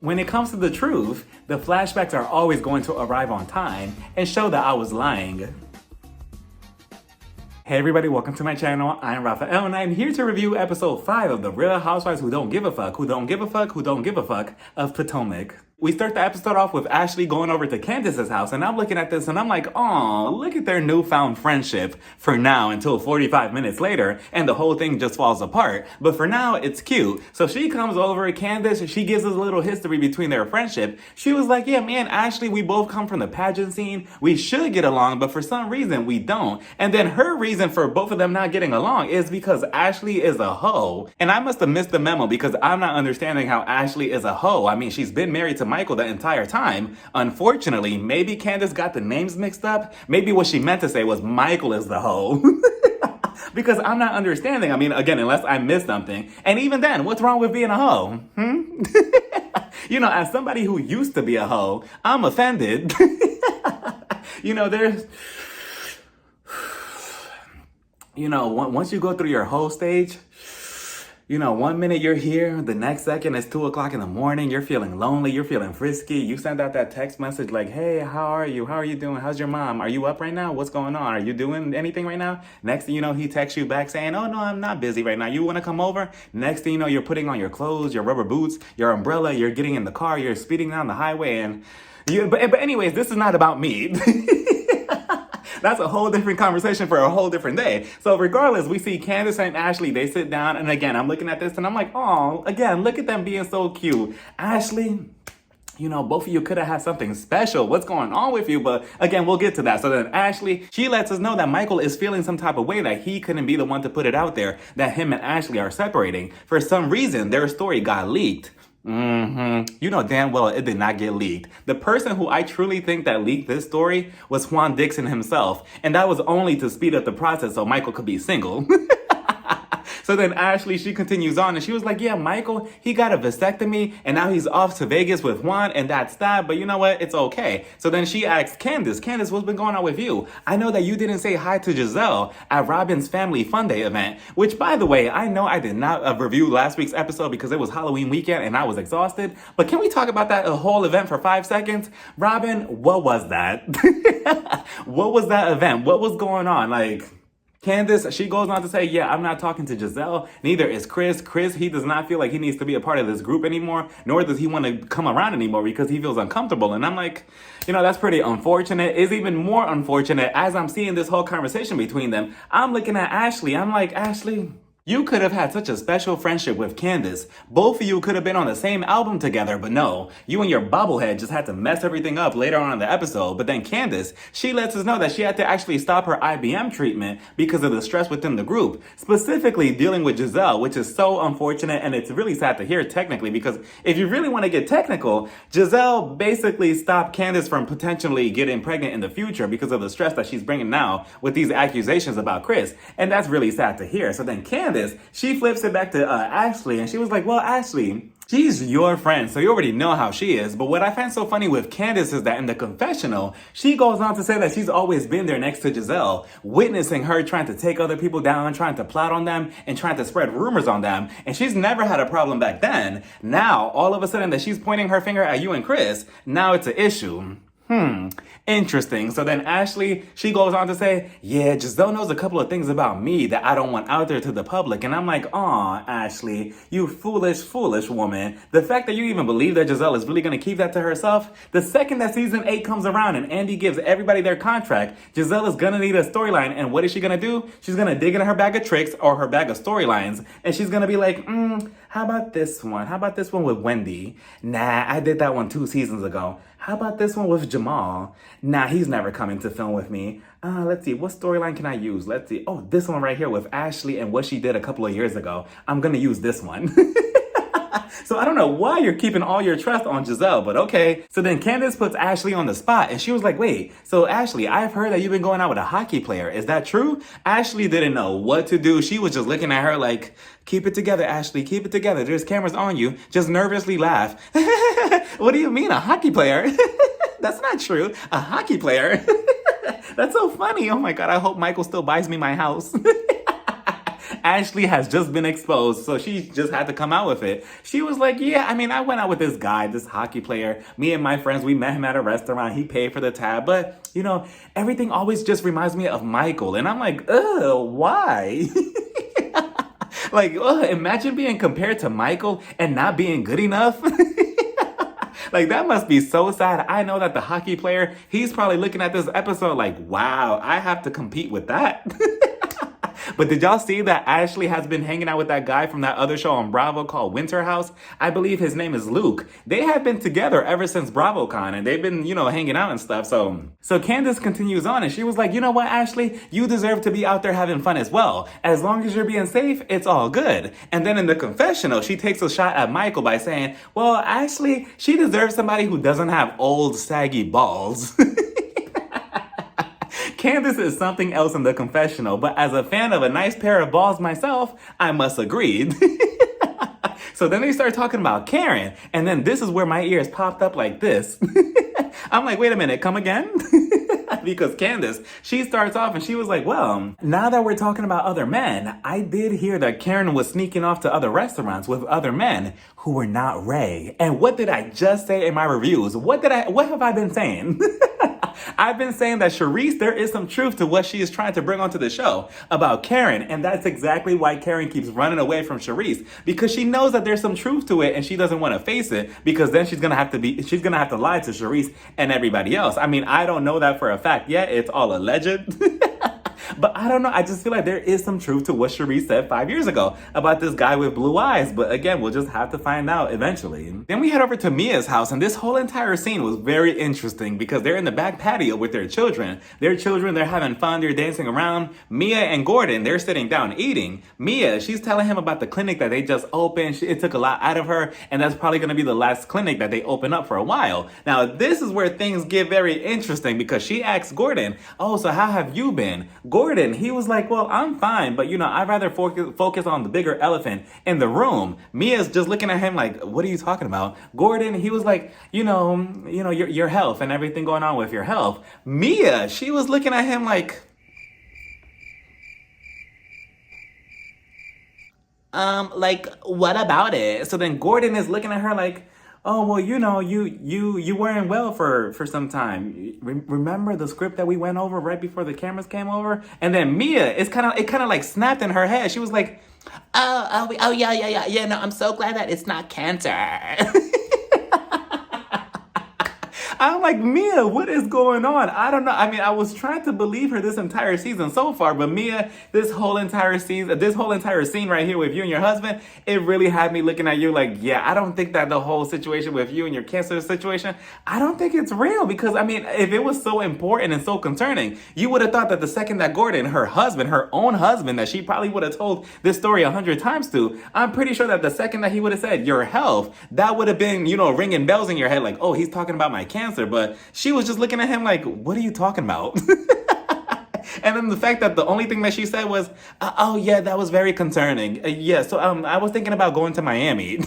When it comes to the truth, the flashbacks are always going to arrive on time and show that I was lying. Hey everybody, welcome to my channel. I'm Raphael and I'm here to review episode 5 of the Real Housewives Who Don't Give a Fuck, Who Don't Give a Fuck, Who Don't Give a Fuck of Potomac. We start the episode off with Ashley going over to Candiace's house, and I'm looking at this and I'm like, oh, look at their newfound friendship for now until 45 minutes later, and the whole thing just falls apart. But for now, it's cute. So she comes over, Candiace, she gives us a little history between their friendship. She was like, yeah, me and Ashley, we both come from the pageant scene. We should get along, but for some reason, we don't. And then her reason for both of them not getting along is because Ashley is a hoe. And I must have missed the memo because I'm not understanding how Ashley is a hoe. I mean, she's been married to Michael the entire time. Unfortunately, maybe Candiace got the names mixed up. Maybe what she meant to say was Michael is the hoe. Because I'm not understanding. I mean, again, unless I missed something. And even then, what's wrong with being a hoe? You know, as somebody who used to be a hoe, I'm offended. You know, once you go through your hoe stage, you know, 1 minute you're here, the next second it's 2 o'clock in the morning, you're feeling lonely, you're feeling frisky, you send out that text message like, hey, how are you? How are you doing? How's your mom? Are you up right now? What's going on? Are you doing anything right now? Next thing you know, he texts you back saying, oh no, I'm not busy right now. You wanna come over? Next thing you know, you're putting on your clothes, your rubber boots, your umbrella, you're getting in the car, you're speeding down the highway, and but anyways, this is not about me. That's a whole different conversation for a whole different day. So regardless, we see Candiace and Ashley, they sit down, and again, I'm looking at this and I'm like, oh, again, look at them being so cute. Ashley, you know, both of you could have had something special. What's going on with you? But again, we'll get to that. So then Ashley, she lets us know that Michael is feeling some type of way, that he couldn't be the one to put it out there, that him and Ashley are separating. For some reason, their story got leaked. You know damn well it did not get leaked. The person who I truly think that leaked this story was Juan Dixon himself. And that was only to speed up the process so Michael could be single. So then Ashley, she continues on and she was like, yeah, Michael, he got a vasectomy and now he's off to Vegas with Juan and that's that. But you know what? It's okay. So then she asks Candiace, what's been going on with you? I know that you didn't say hi to Giselle at Robyn's family fun day event, which by the way, I know I did not review last week's episode because it was Halloween weekend and I was exhausted. But can we talk about that whole event for 5 seconds? Robyn, what was that? What was that event? What was going on? Like, Candiace, she goes on to say, yeah, I'm not talking to Giselle. Neither is Chris. Chris, he does not feel like he needs to be a part of this group anymore, nor does he want to come around anymore because he feels uncomfortable. And I'm like, you know, that's pretty unfortunate. It's even more unfortunate as I'm seeing this whole conversation between them. I'm looking at Ashley. I'm like, Ashley, you could have had such a special friendship with Candiace. Both of you could have been on the same album together, but no, you and your bobblehead just had to mess everything up later on in the episode. But then Candiace, she lets us know that she had to actually stop her IBM treatment because of the stress within the group, specifically dealing with Giselle, which is so unfortunate. And it's really sad to hear technically, because if you really want to get technical, Giselle basically stopped Candiace from potentially getting pregnant in the future because of the stress that she's bringing now with these accusations about Chris. And that's really sad to hear. So then Candiace, she flips it back to Ashley and she was like, well, Ashley, she's your friend, so you already know how she is. But what I find so funny with Candiace is that in the confessional, she goes on to say that she's always been there next to Giselle, witnessing her trying to take other people down, trying to plot on them, and trying to spread rumors on them. And she's never had a problem back then. Now, all of a sudden that she's pointing her finger at you and Chris, now it's an issue. Interesting. So then Ashley, she goes on to say, yeah, Giselle knows a couple of things about me that I don't want out there to the public. And I'm like, aw, Ashley, you foolish, foolish woman. The fact that you even believe that Giselle is really going to keep that to herself, the second that season 8 comes around and Andy gives everybody their contract, Giselle is going to need a storyline. And what is she going to do? She's going to dig in her bag of tricks or her bag of storylines. And she's going to be like, how about this one? How about this one with Wendy? Nah, I did that one 2 seasons ago. How about this one with Jamal? Nah, he's never coming to film with me. Let's see, what storyline can I use? Let's see. Oh, this one right here with Ashley and what she did a couple of years ago. I'm gonna use this one. So I don't know why you're keeping all your trust on Giselle, but okay. So then Candiace puts Ashley on the spot and she was like, wait, so Ashley, I've heard that you've been going out with a hockey player. Is that true? Ashley didn't know what to do. She was just looking at her like, keep it together, Ashley, keep it together. There's cameras on you. Just nervously laugh. What do you mean, a hockey player? That's not true. A hockey player? That's so funny. Oh my God, I hope Michael still buys me my house. Ashley has just been exposed, so she just had to come out with it. She was like, yeah, I mean, I went out with this guy, this hockey player. Me and my friends, we met him at a restaurant. He paid for the tab, but, you know, everything always just reminds me of Michael. And I'm like, ugh, why? Like, ugh, imagine being compared to Michael and not being good enough. Like, that must be so sad. I know that the hockey player, he's probably looking at this episode like, wow, I have to compete with that. But did y'all see that Ashley has been hanging out with that guy from that other show on Bravo called Winter House? I believe his name is Luke. They have been together ever since BravoCon, and they've been, you know, hanging out and stuff. So Candiace continues on, and she was like, you know what, Ashley? You deserve to be out there having fun as well. As long as you're being safe, it's all good. And then in the confessional, she takes a shot at Michael by saying, well, Ashley, she deserves somebody who doesn't have old, saggy balls. Candiace is something else in the confessional, but as a fan of a nice pair of balls myself, I must agree. So then they start talking about Karen, and then this is where my ears popped up like this. I'm like, wait a minute, come again? Because Candiace, she starts off and she was like, well, now that we're talking about other men, I did hear that Karen was sneaking off to other restaurants with other men who were not Ray. And what did I just say in my reviews? What have I been saying? I've been saying that Charisse, there is some truth to what she is trying to bring onto the show about Karen. And that's exactly why Karen keeps running away from Charisse, because she knows that there's some truth to it and she doesn't want to face it, because then she's going to have to lie to Charisse and everybody else. I mean, I don't know that for a fact yet. It's all alleged. But I don't know. I just feel like there is some truth to what Charisse said 5 years ago about this guy with blue eyes. But again, we'll just have to find out eventually. Then we head over to Mia's house, and this whole entire scene was very interesting because they're in the back patio with their children. They're having fun. They're dancing around. Mia and Gordon, they're sitting down eating. Mia, she's telling him about the clinic that they just opened. It took a lot out of her, and that's probably going to be the last clinic that they open up for a while. Now, this is where things get very interesting because she asks Gordon, oh, so how have you been? Gordon, he was like, well, I'm fine, but, you know, I'd rather focus on the bigger elephant in the room. Mia's just looking at him like, what are you talking about? Gordon, he was like, you know, your health and everything going on with your health. Mia, she was looking at him like, what about it? So then Gordon is looking at her like, oh, well, you know, you weren't well for some time. Remember the script that we went over right before the cameras came over? And then Mia, it kind of like snapped in her head. She was like, oh, yeah. No, I'm so glad that it's not cancer. I'm like, Mia, what is going on? I don't know. I mean, I was trying to believe her this entire season so far, but Mia, this whole entire scene right here with you and your husband, it really had me looking at you like, yeah, I don't think that the whole situation with you and your cancer situation, I don't think it's real, because, I mean, if it was so important and so concerning, you would have thought that the second that Gordon, her own husband, that she probably would have told this story 100 times to, I'm pretty sure that the second that he would have said your health, that would have been, you know, ringing bells in your head like, oh, he's talking about my cancer. But she was just looking at him like, what are you talking about? And then the fact that the only thing that she said was, oh yeah, that was very concerning. So I was thinking about going to Miami.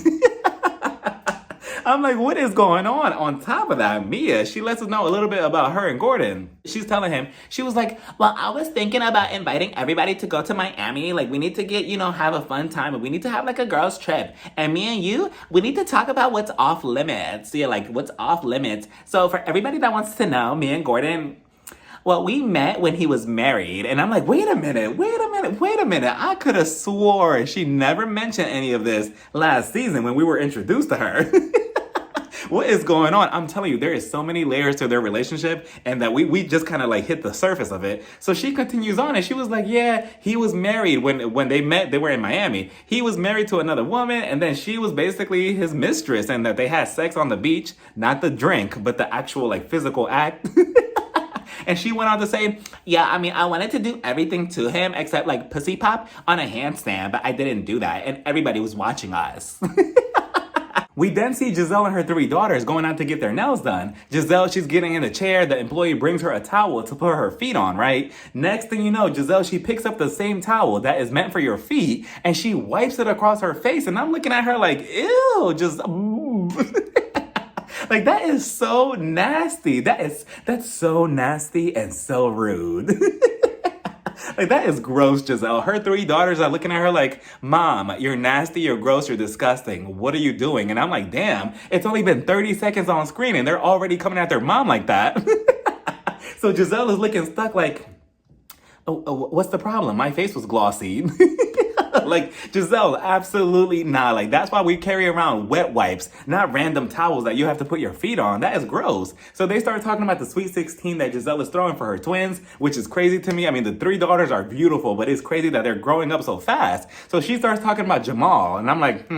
I'm like, what is going on? On top of that, Mia, she lets us know a little bit about her and Gordon. She's telling him, she was like, well, I was thinking about inviting everybody to go to Miami. Like, we need to get, have a fun time. And we need to have like a girls trip. And me and you, we need to talk about what's off limits. Yeah, like what's off limits. So for everybody that wants to know, me and Gordon, well, we met when he was married. And I'm like, wait a minute. I could have swore she never mentioned any of this last season when we were introduced to her. What is going on? I'm telling you, there is so many layers to their relationship, and that we just kind of like hit the surface of it. So she continues on, and she was like, yeah, he was married when they met. They were in Miami. He was married to another woman, and then she was basically his mistress, and that they had sex on the beach, not the drink, but the actual like physical act. And she went on to say, yeah, I mean, I wanted to do everything to him except like pussy pop on a handstand, but I didn't do that. And everybody was watching us. We then see Giselle and her 3 daughters going out to get their nails done. Giselle, she's getting in a chair. The employee brings her a towel to put her feet on, right? Next thing you know, Giselle, she picks up the same towel that is meant for your feet, and she wipes it across her face. And I'm looking at her like, ew, just... Like, that is so nasty. That's so nasty and so rude. Like, that is gross, Giselle. Her three daughters are looking at her like, Mom, you're nasty, you're gross, you're disgusting. What are you doing? And I'm like, damn, it's only been 30 seconds on screen and they're already coming at their mom like that. So Giselle is looking stuck like, what's the problem? My face was glossy. Like, Giselle, absolutely not. Like, that's why we carry around wet wipes, not random towels that you have to put your feet on. That is gross. So they started talking about the Sweet 16 that Giselle is throwing for her twins, which is crazy to me. I mean, the three daughters are beautiful, but it's crazy that they're growing up so fast. So she starts talking about Jamal, and I'm like,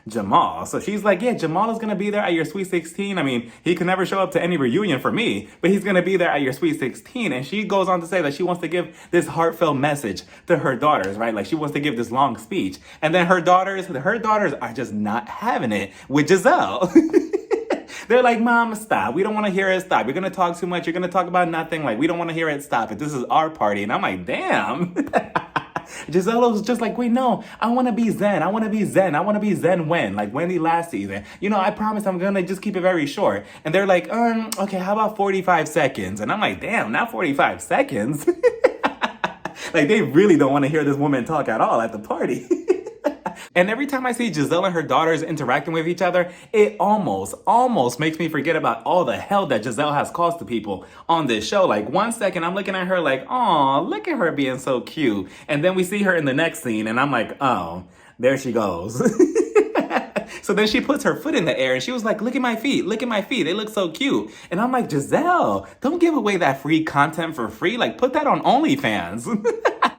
Jamal. So she's like, yeah, Jamal is going to be there at your Sweet 16. I mean, he can never show up to any reunion for me, but he's going to be there at your Sweet 16. And she goes on to say that she wants to give this heartfelt message to her daughters, right? Like, she wants to give this long speech. And then her daughters are just not having it with Giselle. They're like, Mom, stop. We don't want to hear it. Stop. You're going to talk too much. You're going to talk about nothing. Like, we don't want to hear it. Stop it. This is our party. And I'm like, damn. Giselle was just like, wait, no, I want to be zen. I want to be zen. I want to be zen when? Like Wendy last season. You know, I promise I'm going to just keep it very short. And they're like, okay, how about 45 seconds? And I'm like, damn, not 45 seconds. Like, they really don't want to hear this woman talk at all at the party. And every time I see Giselle and her daughters interacting with each other, it almost makes me forget about all the hell that Giselle has caused to people on this show. Like, 1 second, I'm looking at her like, aw, look at her being so cute. And then we see her in the next scene, and I'm like, oh, there she goes. So then she puts her foot in the air and she was like, look at my feet, they look so cute. And I'm like, Giselle, don't give away that free content for free. Like, put that on OnlyFans.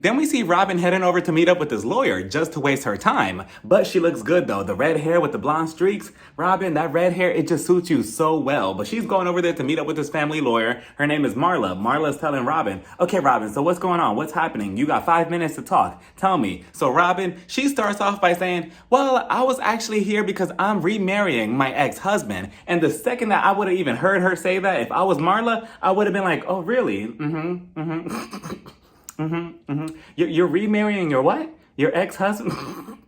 Then we see Robyn heading over to meet up with his lawyer just to waste her time. But she looks good though. The red hair with the blonde streaks. Robyn, that red hair, it just suits you so well. But she's going over there to meet up with his family lawyer. Her name is Marla. Marla's telling Robyn, okay, Robyn, so what's going on? What's happening? You got 5 minutes to talk. Tell me. So Robyn, she starts off by saying, well, I was actually here because I'm remarrying my ex-husband. And the second that I would have even heard her say that, if I was Marla, I would have been like, oh, really? You're remarrying your what? Your ex-husband?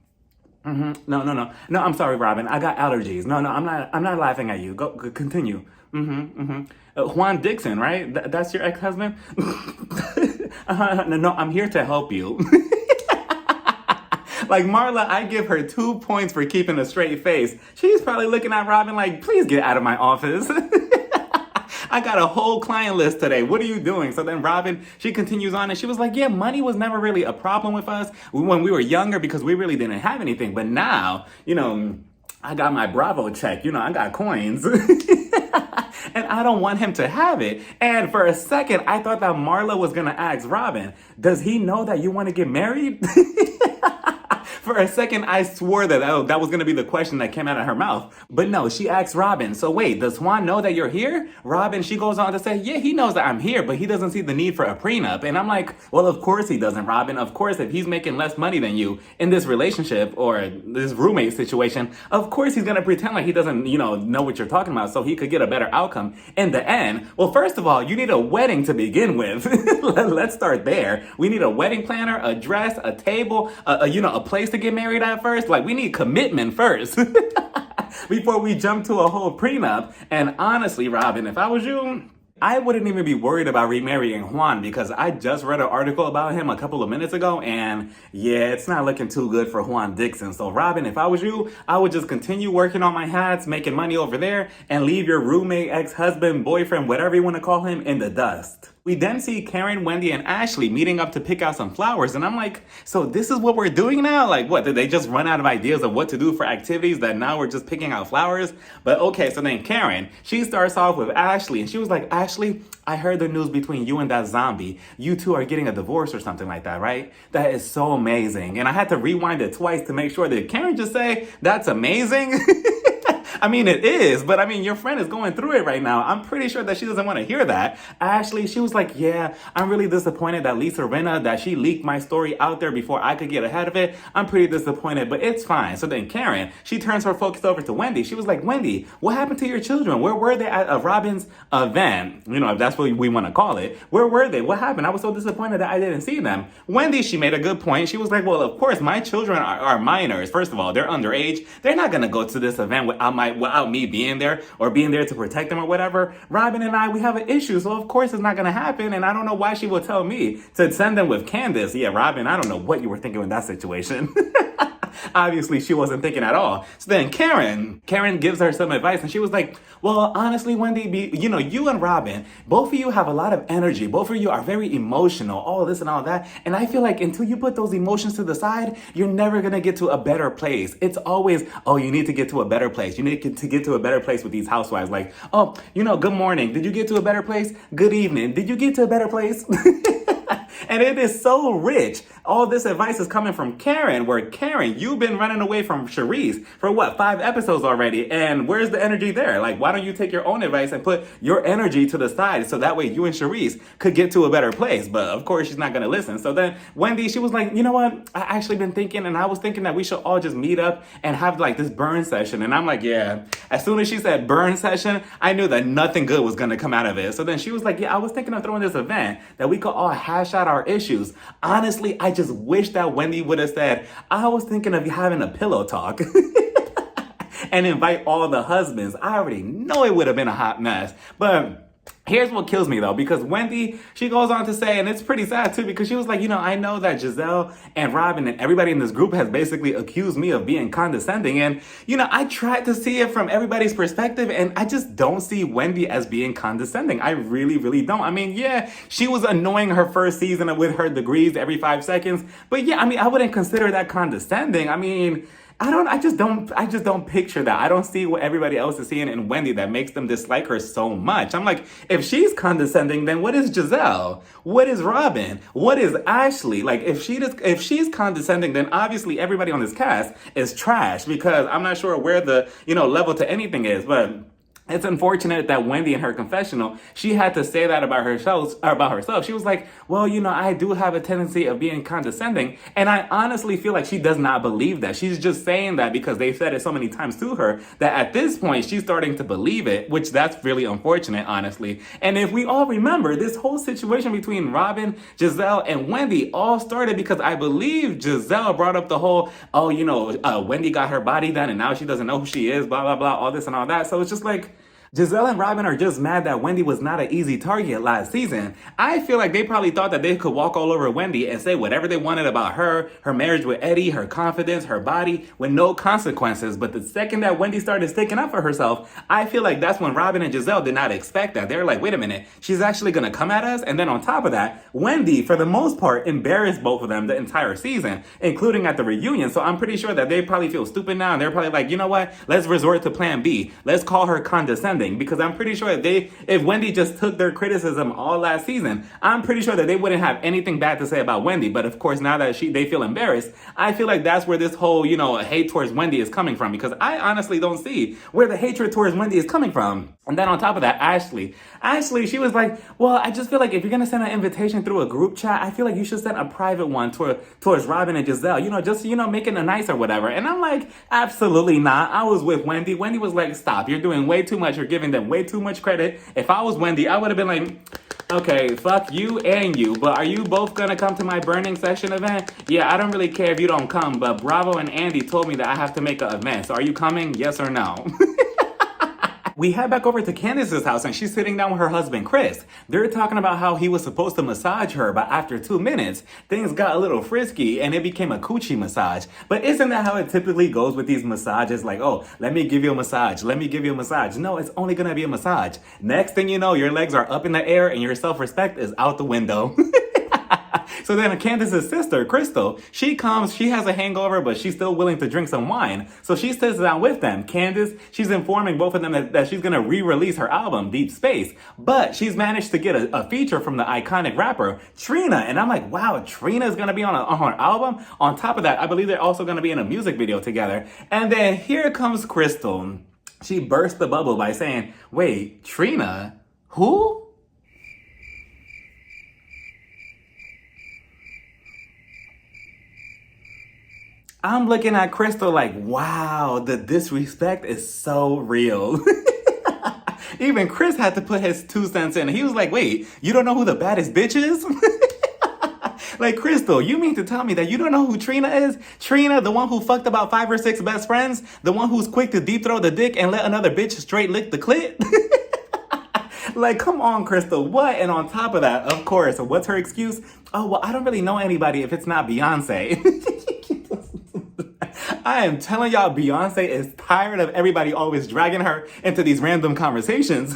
No, I'm sorry, Robyn. I got allergies. No, I'm not laughing at you. Go continue. Juan Dixon, right? That's your ex-husband? No, I'm here to help you. Like, Marla, I give her 2 points for keeping a straight face. She's probably looking at Robyn like, please get out of my office. I got a whole client list today. What are you doing? So then Robyn, she continues on and she was like, yeah, money was never really a problem with us when we were younger because we really didn't have anything. But now, you know, I got my Bravo check. You know, I got coins. And I don't want him to have it. And for a second, I thought that Marla was going to ask Robyn, does he know that you want to get married? For a second, I swore that that was going to be the question that came out of her mouth. But no, she asks Robyn, so wait, does Juan know that you're here? Robyn, she goes on to say, yeah, he knows that I'm here, but he doesn't see the need for a prenup. And I'm like, well, of course he doesn't, Robyn. Of course, if he's making less money than you in this relationship or this roommate situation, of course he's going to pretend like he doesn't, know what you're talking about so he could get a better outcome in the end. Well, first of all, you need a wedding to begin with. Let's start there. We need a wedding planner, a dress, a table, a place to get married at first. Like, we need commitment first before we jump to a whole prenup. And honestly, Robyn, if I was you, I wouldn't even be worried about remarrying Juan because I just read an article about him a couple of minutes ago and yeah, it's not looking too good for Juan Dixon. So Robyn, if I was you, I would just continue working on my hats, making money over there and leave your roommate, ex-husband, boyfriend, whatever you want to call him in the dust. We then see Karen, Wendy, and Ashley meeting up to pick out some flowers. And I'm like, so this is what we're doing now? Like, what, did they just run out of ideas of what to do for activities that now we're just picking out flowers? But okay, so then Karen, she starts off with Ashley. And she was like, Ashley, I heard the news between you and that zombie. You two are getting a divorce or something like that, right? That is so amazing. And I had to rewind it twice to make sure that Karen just say, that's amazing? I mean, it is, but I mean, your friend is going through it right now. I'm pretty sure that she doesn't want to hear that. Ashley, she was like, yeah, I'm really disappointed that Lisa Rinna, that she leaked my story out there before I could get ahead of it. I'm pretty disappointed, but it's fine. So then Karen, she turns her focus over to Wendy. She was like, Wendy, what happened to your children? Where were they at Robyn's event? If that's what we want to call it. Where were they? What happened? I was so disappointed that I didn't see them. Wendy, she made a good point. She was like, well, of course, my children are minors. First of all, they're underage. They're not going to go to this event without me being there or being there to protect him or whatever, Robyn and I, we have an issue. So of course it's not going to happen. And I don't know why she will tell me to send them with Candiace. Yeah, Robyn, I don't know what you were thinking in that situation. Obviously, she wasn't thinking at all. So then Karen gives her some advice, and she was like, well, honestly, Wendy, you and Robyn, both of you have a lot of energy. Both of you are very emotional, all this and all that. And I feel like until you put those emotions to the side, you're never going to get to a better place. It's always, oh, you need to get to a better place. You need to get to a better place with these housewives. Like, oh, good morning. Did you get to a better place? Good evening. Did you get to a better place? And it is so rich. All this advice is coming from Karen, where Karen, you've been running away from Charisse for what, 5 episodes already? And where's the energy there? Like, why don't you take your own advice and put your energy to the side so that way you and Charisse could get to a better place? But of course, she's not going to listen. So then Wendy, she was like, you know what? I actually been thinking, and I was thinking that we should all just meet up and have like this burn session. And I'm like, yeah. As soon as she said burn session, I knew that nothing good was going to come out of it. So then she was like, yeah, I was thinking of throwing this event that we could all hash out our issues. Honestly, I just wish that Wendy would have said, I was thinking of having a pillow talk and invite all the husbands. I already know it would have been a hot mess. But here's what kills me though, because Wendy, she goes on to say, and it's pretty sad too, because she was like, I know that Giselle and Robyn and everybody in this group has basically accused me of being condescending. And, I tried to see it from everybody's perspective, and I just don't see Wendy as being condescending. I really, really don't. I mean, yeah, she was annoying her first season with her degrees every 5 seconds. But yeah, I wouldn't consider that condescending. I just don't picture that. I don't see what everybody else is seeing in Wendy that makes them dislike her so much. I'm like, if she's condescending, then what is Giselle? What is Robyn? What is Ashley? Like, if she's condescending, then obviously everybody on this cast is trash, because I'm not sure where the, level to anything is, but it's unfortunate that Wendy in her confessional, she had to say that about herself. She was like, well, I do have a tendency of being condescending. And I honestly feel like she does not believe that. She's just saying that because they've said it so many times to her that at this point, she's starting to believe it, which that's really unfortunate, honestly. And if we all remember, this whole situation between Robyn, Giselle, and Wendy all started because I believe Giselle brought up the whole, Wendy got her body done and now she doesn't know who she is, blah, blah, blah, all this and all that. So it's just like, Giselle and Robyn are just mad that Wendy was not an easy target last season. I feel like they probably thought that they could walk all over Wendy and say whatever they wanted about her marriage with Eddie, her confidence, her body, with no consequences. But the second that Wendy started sticking up for herself, I feel like that's when Robyn and Giselle did not expect that. They're like, wait a minute, she's actually going to come at us? And then on top of that, Wendy, for the most part, embarrassed both of them the entire season, including at the reunion. So I'm pretty sure that they probably feel stupid now. And they're probably like, you know what? Let's resort to plan B. Let's call her condescending. Because I'm pretty sure if Wendy just took their criticism all last season, I'm pretty sure that they wouldn't have anything bad to say about Wendy. But of course, now that they feel embarrassed, I feel like that's where this whole, hate towards Wendy is coming from. Because I honestly don't see where the hatred towards Wendy is coming from. And then on top of that, Ashley, she was like, well, I just feel like if you're going to send an invitation through a group chat, I feel like you should send a private one towards Robyn and Giselle, just, making it nice or whatever. And I'm like, absolutely not. I was with Wendy. Wendy was like, stop, you're doing way too much. You're giving them way too much credit. If I was Wendy, I would have been like, okay, fuck you and you, but are you both gonna come to my burning session event? Yeah, I don't really care if you don't come, but Bravo and Andy told me that I have to make an event. So are you coming? Yes or no? We head back over to Candiace's house and she's sitting down with her husband, Chris. They're talking about how he was supposed to massage her, but after 2 minutes, things got a little frisky and it became a coochie massage. But isn't that how it typically goes with these massages? Like, oh, let me give you a massage. Let me give you a massage. No, it's only gonna be a massage. Next thing you know, your legs are up in the air and your self-respect is out the window. So then Candiace's sister, Crystal, she comes, she has a hangover, but she's still willing to drink some wine. So she sits down with them. Candiace, she's informing both of them that she's going to re-release her album, Deep Space. But she's managed to get a feature from the iconic rapper, Trina. And I'm like, wow, Trina's going to be on her album? On top of that, I believe they're also going to be in a music video together. And then here comes Crystal. She burst the bubble by saying, wait, Trina? Who? I'm looking at Crystal like, wow, the disrespect is so real. Even Chris had to put his 2 cents in. He was like, wait, you don't know who the baddest bitch is? Like, Crystal, you mean to tell me that you don't know who Trina is? Trina, the one who fucked about 5 or 6 best friends? The one who's quick to deep throw the dick and let another bitch straight lick the clit? Like, come on, Crystal, what? And on top of that, of course, what's her excuse? Oh, well, I don't really know anybody if it's not Beyonce. I am telling y'all, Beyonce is tired of everybody always dragging her into these random conversations.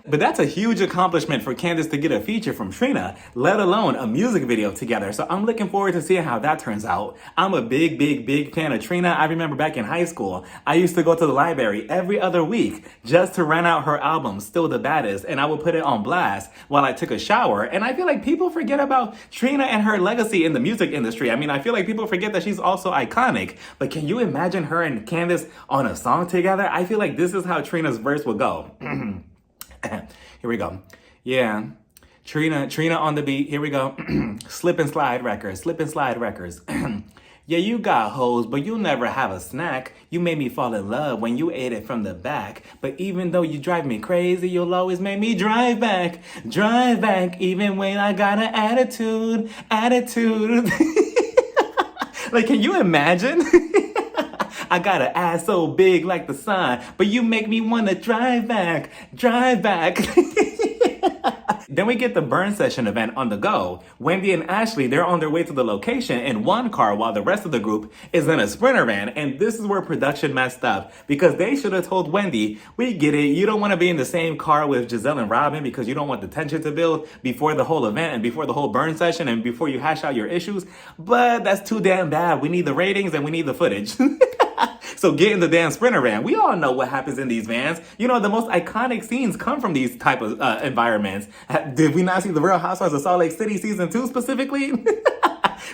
But that's a huge accomplishment for Candiace to get a feature from Trina, let alone a music video together. So I'm looking forward to seeing how that turns out. I'm a big fan of Trina. I remember back in high school, I used to go to the library every other week just to rent out her album, Still the Baddest, and I would put it on blast while I took a shower. And I feel like people forget about Trina and her legacy in the music industry. I mean, I feel like people forget that she's also iconic. But can you imagine her and Candiace on a song together? I feel like this is how Trina's verse would go. Here we go. Yeah. Trina on the beat. Here we go. Slip and slide records. Yeah, you got hoes, but you'll never have a snack. You made me fall in love when you ate it from the back. But even though you drive me crazy, you'll always make me drive back, even when I got an attitude. Like, can you imagine? I got an ass so big like the sun, but you make me want to drive back. Then we get the burn session event on the go. Wendy and Ashley, they're on their way to the location in one car while the rest of the group is in a Sprinter van. And this is where production messed up because they should have told Wendy, we get it, you don't want to be in the same car with Giselle and Robyn because you don't want the tension to build before the whole event and before the whole burn session and before you hash out your issues. But that's too damn bad. We need the ratings and we need the footage. So get in the damn Sprinter van. We all know what happens in these vans. You know, the most iconic scenes come from these type of environments. Did we not see the Real Housewives of Salt Lake City season 2 specifically?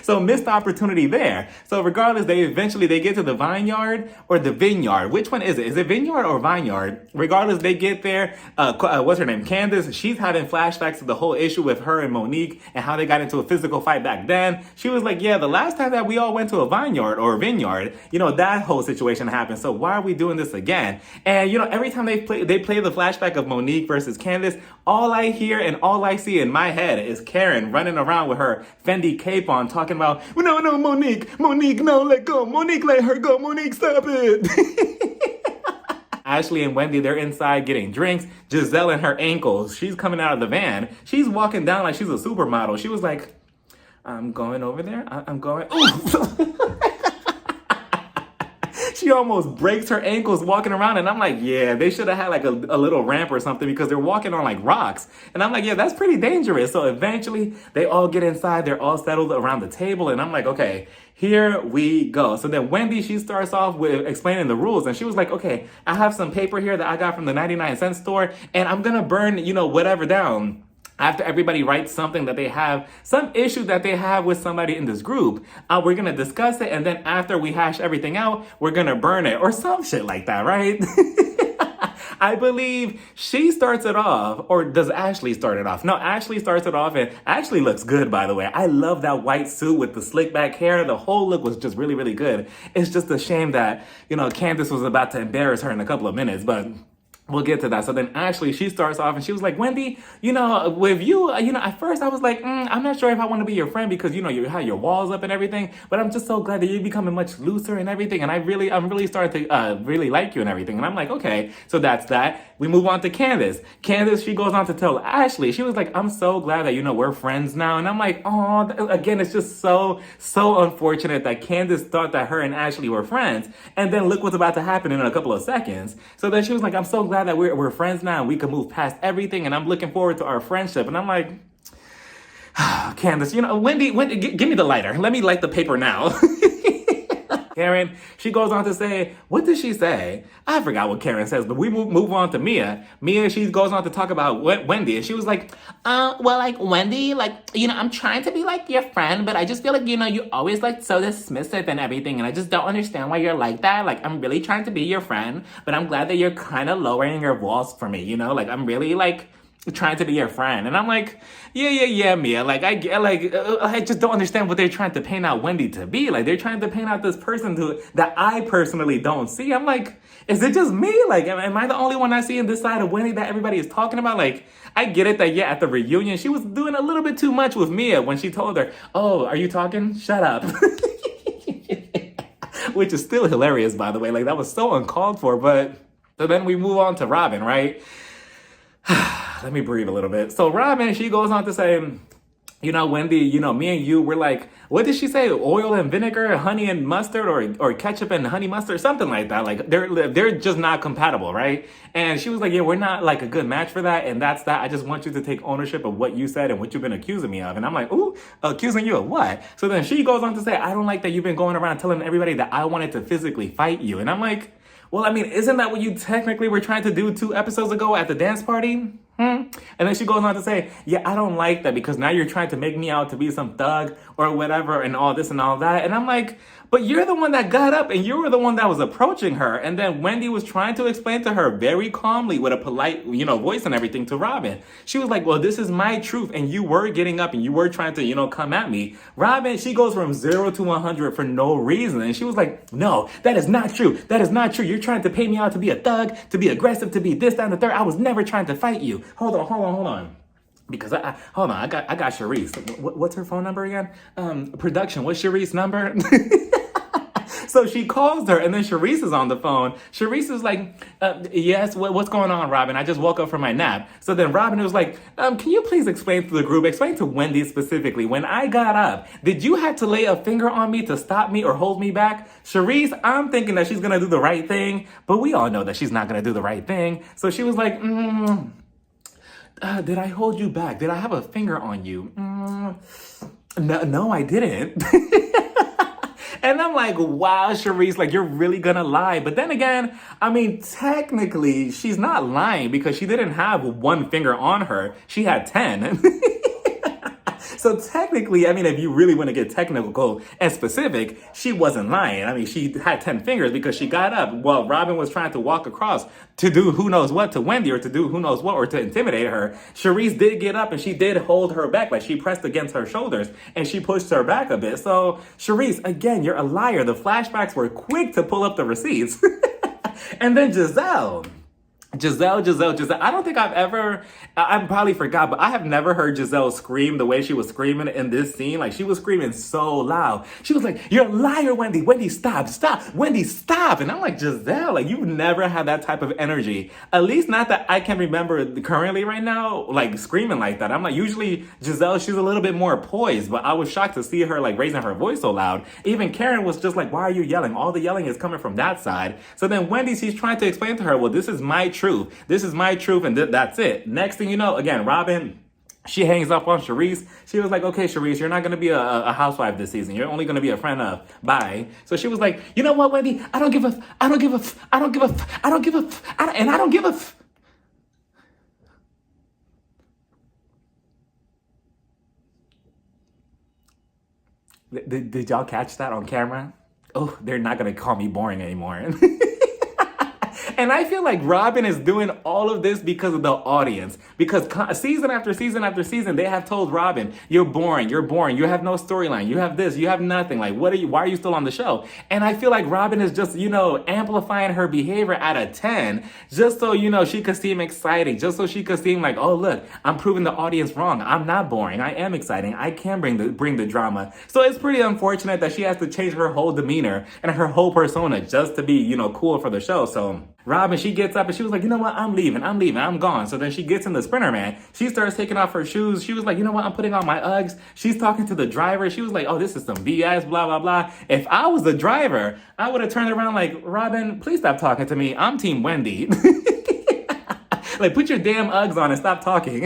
So missed opportunity there. So regardless, they get to the vineyard or the vineyard. Which one is it? Is it vineyard or vineyard? Regardless, they get there. What's her name? Candiace. She's having flashbacks to the whole issue with her and Monique and how they got into a physical fight back then. She was like, yeah, the last time that we all went to a vineyard or a vineyard, you know, that whole situation happened. So why are we doing this again? And, you know, every time they play the flashback of Monique versus Candiace, all I hear and all I see in my head is Karen running around with her Fendi cape on talking about, no, Monique, no, let go. Monique, let her go. Monique, stop it. Ashley and Wendy, they're inside getting drinks. Giselle and her ankles, she's coming out of the van. She's walking down like she's a supermodel. She was like, I'm going over there. I'm going. Ooh. She almost breaks her ankles walking around. And I'm like, yeah, they should have had like a little ramp or something because they're walking on like rocks. And I'm like, yeah, that's pretty dangerous. So eventually they all get inside. They're all settled around the table. And I'm like, okay, here we go. So then Wendy, she starts off with explaining the rules. And she was like, okay, I have some paper here that I got from the 99-cent store. And I'm going to burn, you know, whatever down. After everybody writes something that they have, some issue that they have with somebody in this group, we're going to discuss it. And then after we hash everything out, we're going to burn it or some shit like that, right? I believe she starts it off, or does Ashley start it off? No, Ashley starts it off, and Ashley looks good, by the way. I love that white suit with the slick back hair. The whole look was just really, really good. It's just a shame that, you know, Candiace was about to embarrass her in a couple of minutes, but we'll get to that. So then Ashley, she starts off and she was like, Wendy, you know, with you, you know, at first I was like, I'm not sure if I want to be your friend because, you know, you have your walls up and everything, but I'm just so glad that you're becoming much looser and everything. And I'm really starting to really like you and everything. And I'm like, okay, so that's that. We move on to Candiace. Candiace, she goes on to tell Ashley, she was like, I'm so glad that, you know, we're friends now. And I'm like, oh, again, it's just so unfortunate that Candiace thought that her and Ashley were friends. And then look what's about to happen in a couple of seconds. So then she was like, I'm so glad that we're friends now and we can move past everything. And I'm looking forward to our friendship. And I'm like, Candiace, you know, Wendy, give me the lighter. Let me light the paper now. Karen, she goes on to say, what did she say? I forgot what Karen says, but we move on to Mia. Mia, she goes on to talk about Wendy, and she was like, well, like, Wendy, like, you know, I'm trying to be like your friend, but I just feel like, you know, you always like so dismissive and everything, and I just don't understand why you're like that. Like, I'm really trying to be your friend, but I'm glad that you're kind of lowering your walls for me, you know? Like, I'm really, like, trying to be your friend. And I'm like, yeah, Mia. Like, I just don't understand what they're trying to paint out Wendy to be. Like, they're trying to paint out this person that I personally don't see. I'm like, is it just me? Like, am I the only one I see in this side of Wendy that everybody is talking about? Like, I get it that, yeah, at the reunion, she was doing a little bit too much with Mia when she told her, oh, are you talking? Shut up. Which is still hilarious, by the way. Like, that was so uncalled for. But so then we move on to Robyn, right? Let me breathe a little bit. So Robyn, she goes on to say, Wendy, me and you, we're like, what did she say? Oil and vinegar, honey and mustard, or ketchup and honey mustard, something like that. Like they're just not compatible, right? And she was like, yeah, we're not like a good match for that. And that's that. I just want you to take ownership of what you said and what you've been accusing me of. And I'm like, ooh, accusing you of what? So then she goes on to say, I don't like that you've been going around telling everybody that I wanted to physically fight you. And I'm like, well, I mean, isn't that what you technically were trying to do 2 episodes ago at the dance party? And then she goes on to say, yeah, I don't like that because now you're trying to make me out to be some thug or whatever and all this and all that. And I'm like, but you're the one that got up and you were the one that was approaching her. And then Wendy was trying to explain to her very calmly with a polite, voice and everything to Robyn. She was like, well, this is my truth. And you were getting up and you were trying to, come at me. Robyn, she goes from 0 to 100 for no reason. And she was like, no, that is not true. That is not true. You're trying to paint me out to be a thug, to be aggressive, to be this, that, and the third. I was never trying to fight you. Hold on. Because I got Sharice. What's her phone number again? Production, what's Sharice's number? So she calls her, and then Sharice is on the phone. Sharice is like, yes, what's going on, Robyn? I just woke up from my nap. So then Robyn was like, can you please explain to the group, explain to Wendy specifically, when I got up, did you have to lay a finger on me to stop me or hold me back? Sharice, I'm thinking that she's going to do the right thing, but we all know that she's not going to do the right thing. So she was like, did I hold you back? Did I have a finger on you? No, I didn't. And I'm like, wow, Sharice, like, you're really gonna lie. But then again, I mean, technically, she's not lying because she didn't have 1 finger on her. She had 10. So technically, I mean, if you really want to get technical and specific, she wasn't lying. I mean, she had 10 fingers because she got up while Robyn was trying to walk across to do who knows what to Wendy or to do who knows what or to intimidate her. Sharice did get up and she did hold her back. Like, she pressed against her shoulders and she pushed her back a bit. So Sharice, again, you're a liar. The flashbacks were quick to pull up the receipts. And then Giselle. I don't think I probably forgot, but I have never heard Giselle scream the way she was screaming in this scene. Like, she was screaming so loud. She was like, you're a liar, Wendy. Wendy, stop. Wendy, stop. And I'm like, Giselle, like, you've never had that type of energy. At least not that I can remember currently right now, like, screaming like that. I'm like, usually Giselle, she's a little bit more poised, but I was shocked to see her, like, raising her voice so loud. Even Karen was just like, why are you yelling? All the yelling is coming from that side. So then Wendy, she's trying to explain to her, well, this is my truth. This is my truth, and that's it. Next thing you know, again, Robyn, she hangs up on Sharice. She was like, okay, Sharice, you're not going to be a housewife this season. You're only going to be a friend of. Bye. So she was like, you know what, Wendy? I don't give a Did y'all catch that on camera? Oh, they're not going to call me boring anymore. And I feel like Robyn is doing all of this because of the audience. Because season after season after season, they have told Robyn, you're boring, you have no storyline, you have this, you have nothing. Like, why are you still on the show? And I feel like Robyn is just, amplifying her behavior at a 10, just so, she could seem exciting, just so she could seem like, oh, look, I'm proving the audience wrong. I'm not boring. I am exciting. I can bring the drama. So it's pretty unfortunate that she has to change her whole demeanor and her whole persona just to be, cool for the show. So Robyn, she gets up and she was like, you know what? I'm leaving. I'm gone. So then she gets in the Sprinter van. She starts taking off her shoes. She was like, you know what? I'm putting on my Uggs. She's talking to the driver. She was like, oh, this is some BS, blah, blah, blah. If I was the driver, I would have turned around like, Robyn, please stop talking to me. I'm Team Wendy. Like, put your damn Uggs on and stop talking.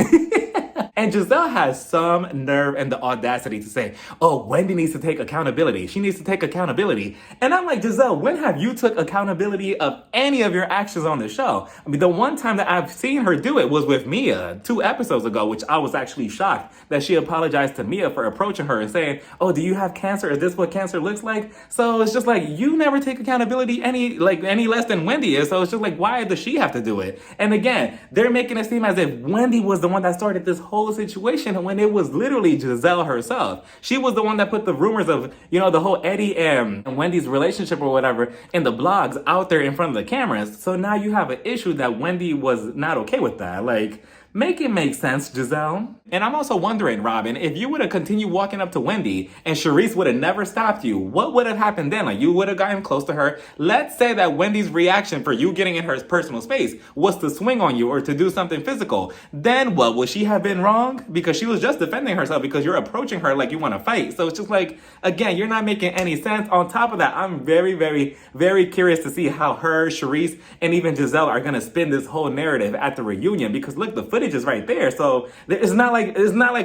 And Giselle has some nerve and the audacity to say, oh, Wendy needs to take accountability. She needs to take accountability. And I'm like, Giselle, when have you took accountability of any of your actions on the show? I mean, the one time that I've seen her do it was with Mia 2 episodes ago, which I was actually shocked that she apologized to Mia for approaching her and saying, oh, do you have cancer? Is this what cancer looks like? So it's just like, you never take accountability any less than Wendy is. So it's just like, why does she have to do it? And again, they're making it seem as if Wendy was the one that started this whole situation when it was literally Giselle herself. She was the one that put the rumors of, the whole Eddie and Wendy's relationship or whatever in the blogs out there in front of the cameras. So now you have an issue that Wendy was not okay with that. Like, make it make sense, Giselle. And I'm also wondering, Robyn, if you would have continued walking up to Wendy and Charisse would have never stopped you, what would have happened then? Like, you would have gotten close to her. Let's say that Wendy's reaction for you getting in her personal space was to swing on you or to do something physical. Then what? Would she have been wrong? Because she was just defending herself because you're approaching her like you want to fight. So it's just like, again, you're not making any sense. On top of that, I'm very, very, very curious to see how her, Charisse, and even Giselle are going to spin this whole narrative at the reunion. Because look, the footage is right there. So it's not like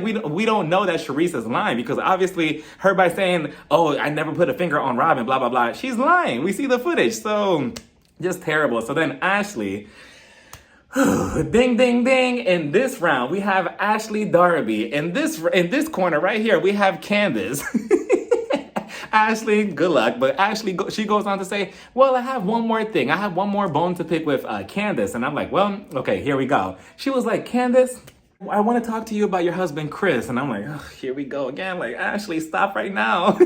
we don't know that Charisse is lying, because obviously her by saying, oh, I never put a finger on Robyn, blah, blah, blah, she's lying. We see the footage. So just terrible. So then Ashley, ding, ding, ding. In this round, we have Ashley Darby. In this corner right here, we have Candiace. Ashley, good luck. But Ashley, she goes on to say, well, I have one more thing. I have one more bone to pick with Candiace. And I'm like, well, okay, here we go. She was like, Candiace, I want to talk to you about your husband, Chris. And I'm like, oh, here we go again. Like, Ashley, stop right now.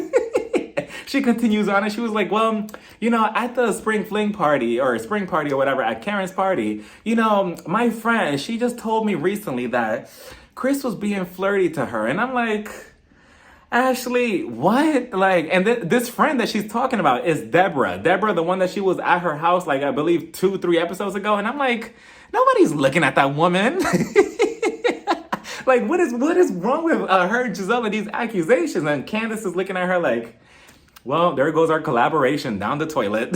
She continues on and she was like, well, at the spring party or whatever, at Karen's party, my friend, she just told me recently that Chris was being flirty to her. And I'm like, Ashley, what? Like, and this friend that she's talking about is Deborah. Deborah, the one that she was at her house, like, I believe 2-3 episodes ago. And I'm like, nobody's looking at that woman. Like, what is wrong with her, Giselle, and these accusations? And Candiace is looking at her like, well, there goes our collaboration down the toilet.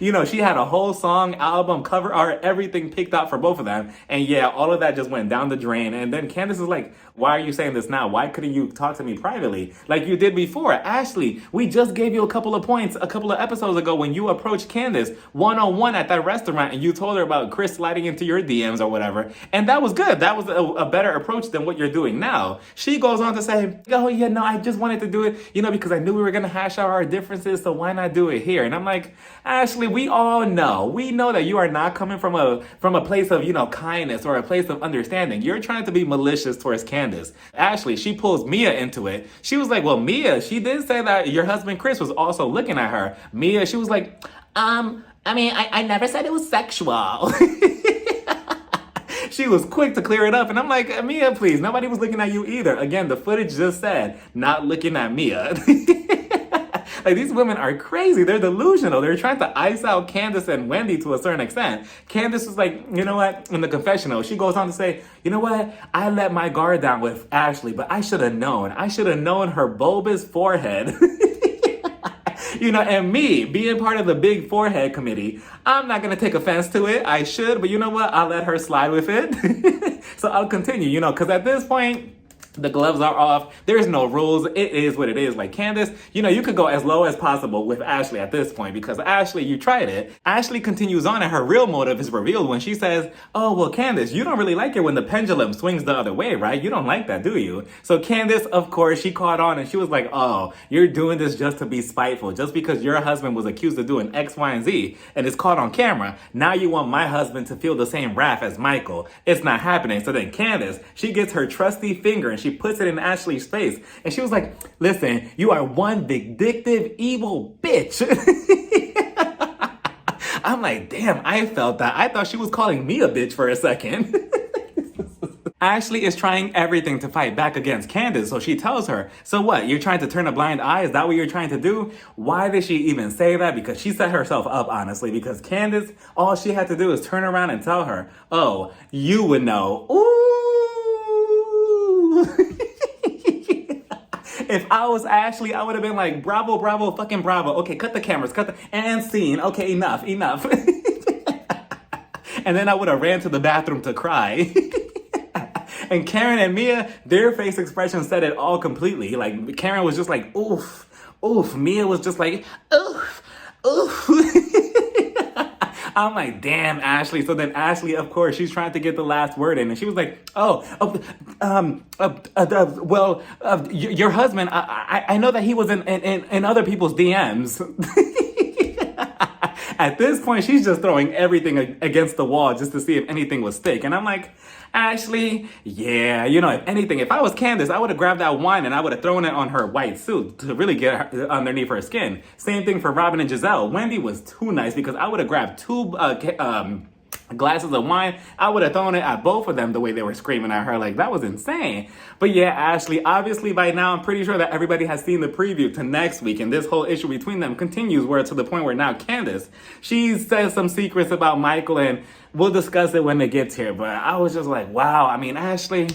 She had a whole song, album, cover art, everything picked out for both of them. And yeah, all of that just went down the drain. And then Candiace is like, why are you saying this now? Why couldn't you talk to me privately like you did before? Ashley, we just gave you a couple of points a couple of episodes ago when you approached Candiace one-on-one at that restaurant and you told her about Chris sliding into your DMs or whatever. And that was good. That was a better approach than what you're doing now. She goes on to say, oh yeah, no, I just wanted to do it, because I knew we were going to hash out our differences. So why not do it here? And I'm like, Ashley, we know that you are not coming from a place of, kindness or a place of understanding. You're trying to be malicious towards Candiace. Ashley, she pulls Mia into it. She was like, well, Mia, she did say that your husband Chris was also looking at her. Mia, she was like, I never said it was sexual. She was quick to clear it up. And I'm like, Mia, please, nobody was looking at you either. Again, the footage just said, not looking at Mia. Like, these women are crazy. They're delusional. They're trying to ice out Candiace and Wendy to a certain extent. Candiace was like, you know what? In the confessional, she goes on to say, you know what? I let my guard down with Ashley, but I should have known. I should have known her bulbous forehead. And me being part of the big forehead committee, I'm not going to take offense to it. I should, but you know what? I'll let her slide with it. So I'll continue, because at this point, the gloves are off. There's no rules. It is what it is. Like Candiace, you could go as low as possible with Ashley at this point because Ashley, you tried it. Ashley continues on and her real motive is revealed when she says, oh, well, Candiace, you don't really like it when the pendulum swings the other way, right? You don't like that, do you? So Candiace, of course, she caught on and she was like, oh, you're doing this just to be spiteful. Just because your husband was accused of doing X, Y, and Z and it's caught on camera. Now you want my husband to feel the same wrath as Michael. It's not happening. So then Candiace, she gets her trusty finger and she puts it in Ashley's face. And she was like, listen, you are one vindictive, evil bitch. I'm like, damn, I felt that. I thought she was calling me a bitch for a second. Ashley is trying everything to fight back against Candiace, so she tells her, so what, you're trying to turn a blind eye? Is that what you're trying to do? Why did she even say that? Because she set herself up, honestly, because Candiace, all she had to do is turn around and tell her, oh, you would know. Ooh. If I was Ashley, I would have been like, bravo, bravo, fucking bravo. Okay, cut the cameras, and scene. Okay, enough. And then I would have ran to the bathroom to cry. And Karen and Mia, their face expression said it all completely. Like, Karen was just like, oof, oof. Mia was just like, oof, oof. I'm like, damn, Ashley. So then Ashley, of course, she's trying to get the last word in. And she was like, your husband, I know that he was in other people's DMs. At this point, she's just throwing everything against the wall just to see if anything would stick. And I'm like, Ashley, yeah, you know, if anything, if I was Candiace, I would have grabbed that wine and I would have thrown it on her white suit to really get her underneath her skin. Same thing for Robyn and Giselle. Wendy was too nice because I would have grabbed two glasses of wine. I would have thrown it at both of them the way they were screaming at her. Like, that was insane. But yeah, Ashley, obviously by now, I'm pretty sure that everybody has seen the preview to next week, and this whole issue between them continues where to the point where now Candiace, she says some secrets about Michael, and we'll discuss it when it gets here. But I was just like, wow, I mean, Ashley...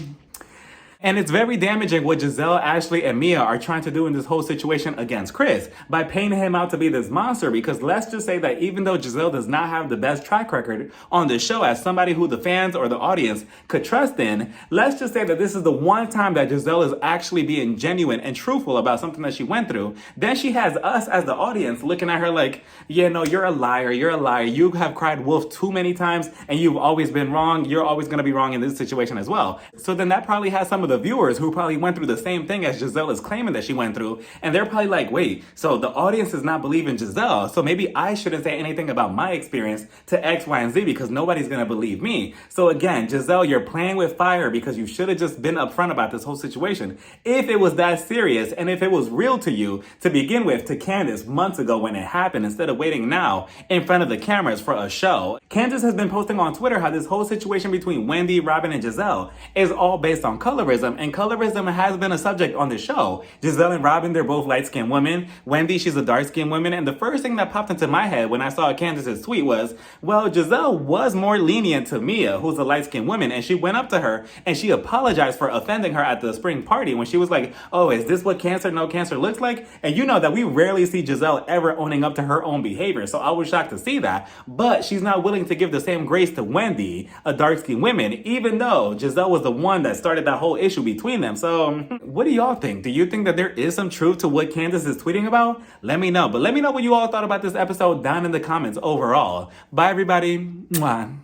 And it's very damaging what Giselle, Ashley, and Mia are trying to do in this whole situation against Chris by painting him out to be this monster, because let's just say that even though Giselle does not have the best track record on this show as somebody who the fans or the audience could trust in, let's just say that this is the one time that Giselle is actually being genuine and truthful about something that she went through. Then she has us as the audience looking at her like, yeah, no, you're a liar. You're a liar. You have cried wolf too many times and you've always been wrong. You're always going to be wrong in this situation as well. So then that probably has some of the viewers who probably went through the same thing as Giselle is claiming that she went through, and they're probably like, wait, so the audience is not believing Giselle, so maybe I shouldn't say anything about my experience to X, Y, and Z because nobody's gonna believe me. So again, Giselle, you're playing with fire because you should have just been upfront about this whole situation. If it was that serious and if it was real to you to begin with to Candiace months ago when it happened, instead of waiting now in front of the cameras for a show. Candiace has been posting on Twitter how this whole situation between Wendy, Robyn, and Giselle is all based on colorism, and colorism has been a subject on the show. Giselle and Robyn, they're both light-skinned women. Wendy, she's a dark-skinned woman. And the first thing that popped into my head when I saw Candiace's tweet was, well, Giselle was more lenient to Mia, who's a light-skinned woman, and she went up to her and she apologized for offending her at the spring party when she was like, oh, is this what cancer, no cancer looks like? And you know that we rarely see Giselle ever owning up to her own behavior, so I was shocked to see that. But she's not willing to give the same grace to Wendy, a dark-skinned woman, even though Giselle was the one that started that whole issue between them. So what do y'all think? Do you think that there is some truth to what Candiace is tweeting about? Let me know. But let me know what you all thought about this episode down in the comments overall. Bye, everybody. Mwah.